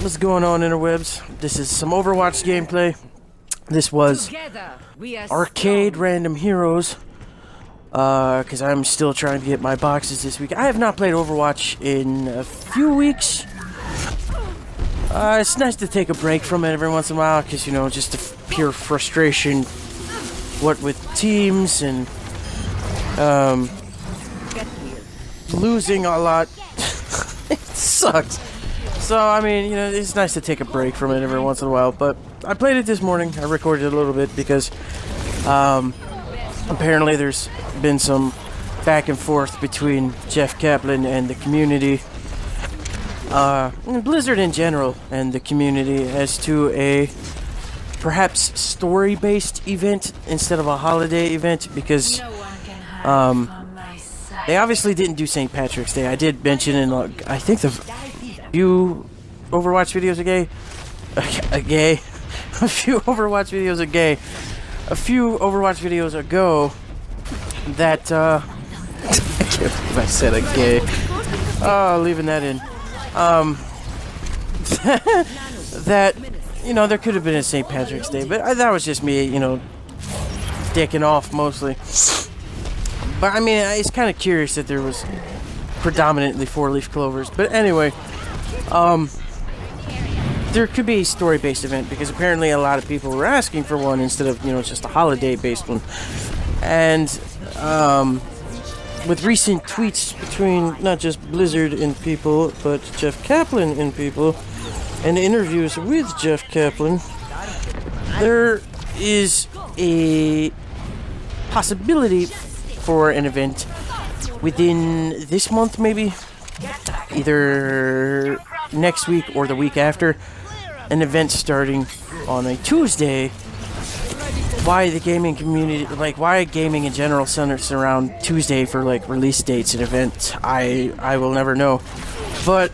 What's going on, interwebs? This is some Overwatch gameplay. This was Arcade Random Heroes. Because I'm still trying to get my boxes this week. I have not played Overwatch in a few weeks. It's nice to take a break from it every once in a while, because, you know, just the pure frustration, what with teams and, losing a lot. It sucks. So, I mean, you know, it's nice to take a break from it every once in a while, but I played it this morning. I recorded it a little bit because, apparently there's been some back and forth between Jeff Kaplan and the community, and Blizzard in general and the community as to a perhaps story-based event instead of a holiday event, because they obviously didn't do St. Patrick's Day. I did mention in, I think the few Overwatch videos a few Overwatch videos ago that I can't believe I said a gay. Oh, leaving that in. That, you know, there could have been a St. Patrick's Day, but that was just me, you know, dicking off mostly. But I mean, it's kind of curious that there was predominantly 4-leaf clovers. But anyway, there could be a story-based event, because apparently a lot of people were asking for one instead of, you know, just a holiday-based one. And with recent tweets between not just Blizzard and people, but Jeff Kaplan and people, and interviews with Jeff Kaplan, there is a possibility for an event within this month, maybe either next week or the week after. An event starting on a Tuesday. Why the gaming community, like why gaming in general centers around Tuesday for like release dates and events, I will never know. But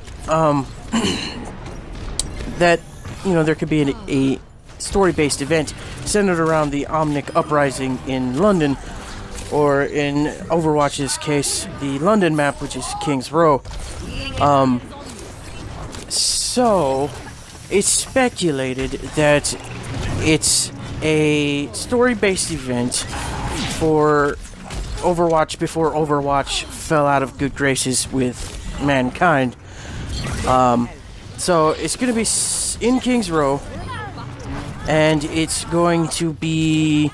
that, you know, there could be a story-based event centered around the Omnic Uprising in London, or in Overwatch's case, the London map, which is King's Row. So it's speculated that it's a story-based event for Overwatch before Overwatch fell out of good graces with mankind. So it's going to be in King's Row, and it's going to be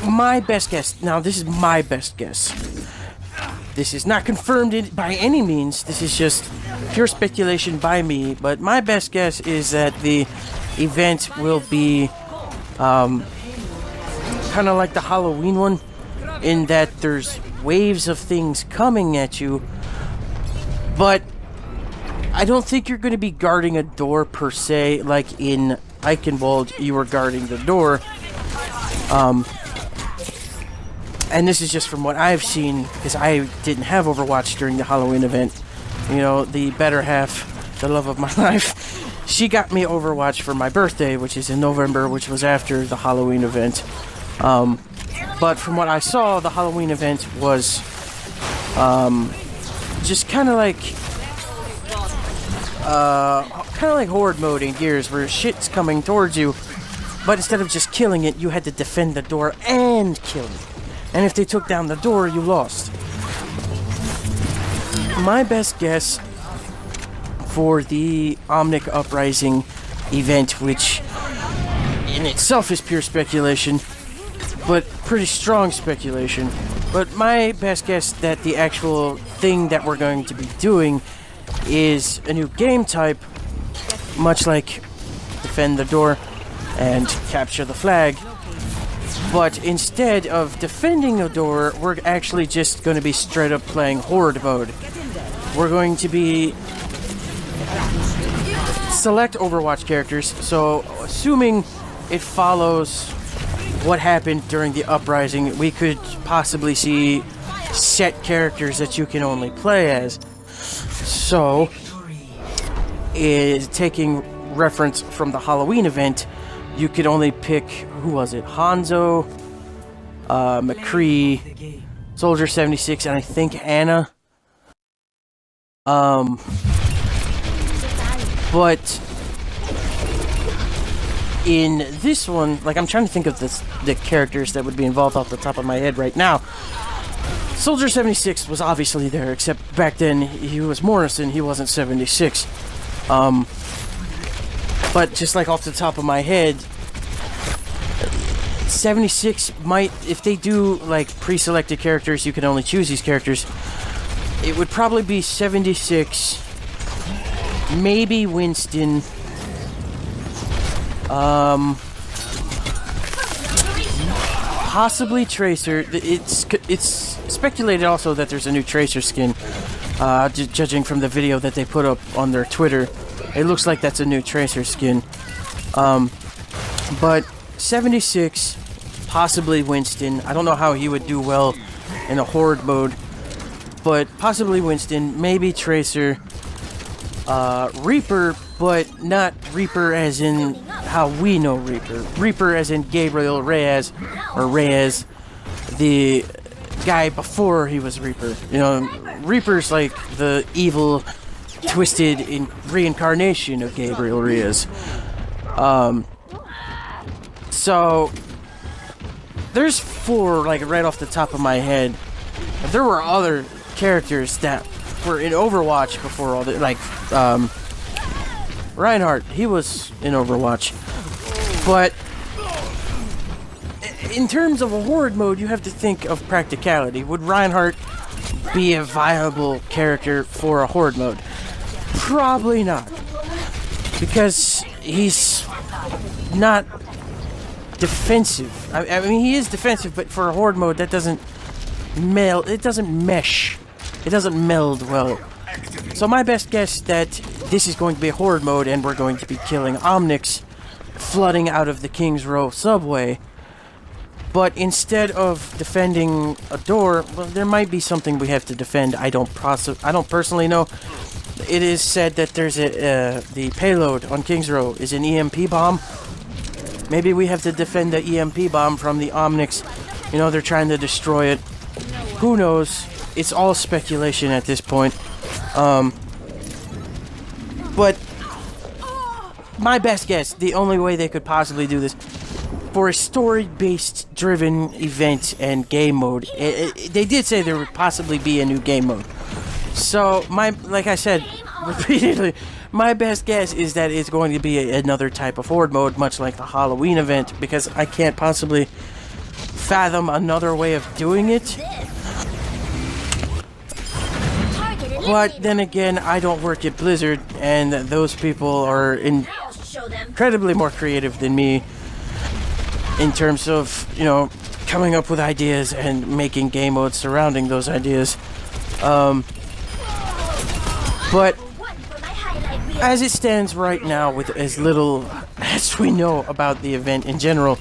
my best guess. Now, this is my best guess. This is not confirmed by any means. This is just pure speculation by me. But my best guess is that the event will be kind of like the Halloween one, in that there's waves of things coming at you. But I don't think you're going to be guarding a door per se, like in Eichenwald you were guarding the door. And this is just from what I've seen, because I didn't have Overwatch during the Halloween event. You know, the better half, the love of my life, she got me Overwatch for my birthday, which is in November, which was after the Halloween event. But from what I saw, the Halloween event was just kind of like horde mode in Gears, where shit's coming towards you, but instead of just killing it, you had to defend the door and kill it. And if they took down the door, you lost. My best guess for the Omnic Uprising event, which in itself is pure speculation, but pretty strong speculation. But my best guess that the actual thing that we're going to be doing is a new game type, much like defend the door and capture the flag. But instead of defending a door, we're actually just going to be straight up playing Horde mode. We're going to be select Overwatch characters, so assuming it follows what happened during the Uprising, we could possibly see set characters that you can only play as. So, taking reference from the Halloween event, you could only pick, who was it? Hanzo, McCree, Soldier 76, and I think Anna. But in this one, like, I'm trying to think of the characters that would be involved off the top of my head right now. Soldier 76 was obviously there, except back then he was Morrison, he wasn't 76. But just like off the top of my head, 76 might, if they do like pre-selected characters, you can only choose these characters, it would probably be 76, maybe Winston, possibly Tracer. It's speculated also that there's a new Tracer skin, judging from the video that they put up on their Twitter. It looks like that's a new Tracer skin. But 76, possibly Winston. I don't know how he would do well in a horde mode, but possibly Winston, maybe Tracer, Reaper, but not Reaper as in how we know Reaper. Reaper as in Gabriel Reyes, or Reyes, the guy before he was Reaper. You know, Reaper's like the evil, twisted reincarnation of Gabriel Reyes. So there's 4, like, right off the top of my head. There were other characters that were in Overwatch before all that, like Reinhardt, he was in Overwatch. But in terms of a horde mode, you have to think of practicality. Would Reinhardt be a viable character for a horde mode? Probably not, because he's not defensive. I mean, he is defensive, but for a horde mode, that doesn't meld. It doesn't mesh. It doesn't meld well. So my best guess that this is going to be a horde mode, and we're going to be killing Omnics, flooding out of the King's Row subway. But instead of defending a door, well, there might be something we have to defend. I don't personally know. It is said that there's the payload on King's Row is an EMP bomb. Maybe we have to defend the EMP bomb from the Omnics. You know, they're trying to destroy it. Who knows? It's all speculation at this point. But my best guess, the only way they could possibly do this, for a story-based driven event and game mode, they did say there would possibly be a new game mode. So, like I said repeatedly, my best guess is that it's going to be another type of horde mode, much like the Halloween event, because I can't possibly fathom another way of doing it. But then again, I don't work at Blizzard, and those people are incredibly more creative than me in terms of, you know, coming up with ideas and making game modes surrounding those ideas. But as it stands right now, with as little as we know about the event in general,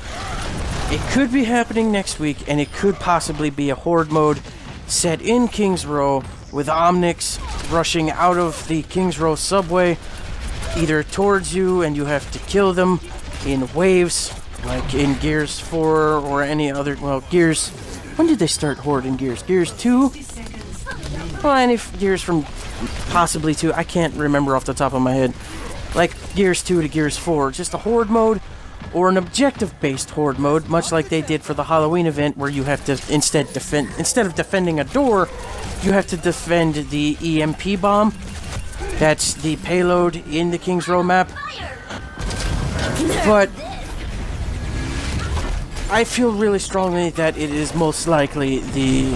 it could be happening next week, and it could possibly be a horde mode set in King's Row, with Omnics rushing out of the King's Row subway, either towards you, and you have to kill them in waves, like in Gears 4 or any other, well, Gears, when did they start Horde in Gears? Gears 2? Well, any Gears from possibly 2, I can't remember off the top of my head. Like Gears 2 to Gears 4, just a Horde mode, or an objective-based horde mode, much like they did for the Halloween event, where you have to instead of defending a door, you have to defend the EMP bomb. That's the payload in the King's Row map. But I feel really strongly that it is most likely the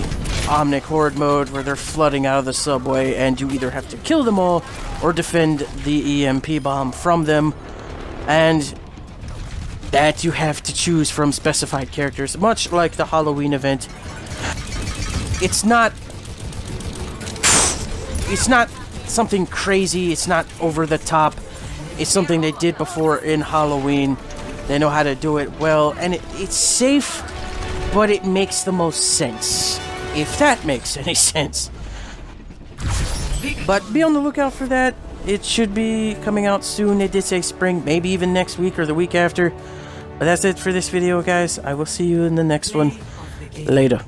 Omnic horde mode, where they're flooding out of the subway, and you either have to kill them all or defend the EMP bomb from them, and that you have to choose from specified characters, much like the Halloween event. It's not something crazy, it's not over the top. It's something they did before in Halloween. They know how to do it well, and it's safe, but it makes the most sense, if that makes any sense. But be on the lookout for that. It should be coming out soon. They did say spring, maybe even next week or the week after. But that's it for this video, guys. I will see you in the next one. Later.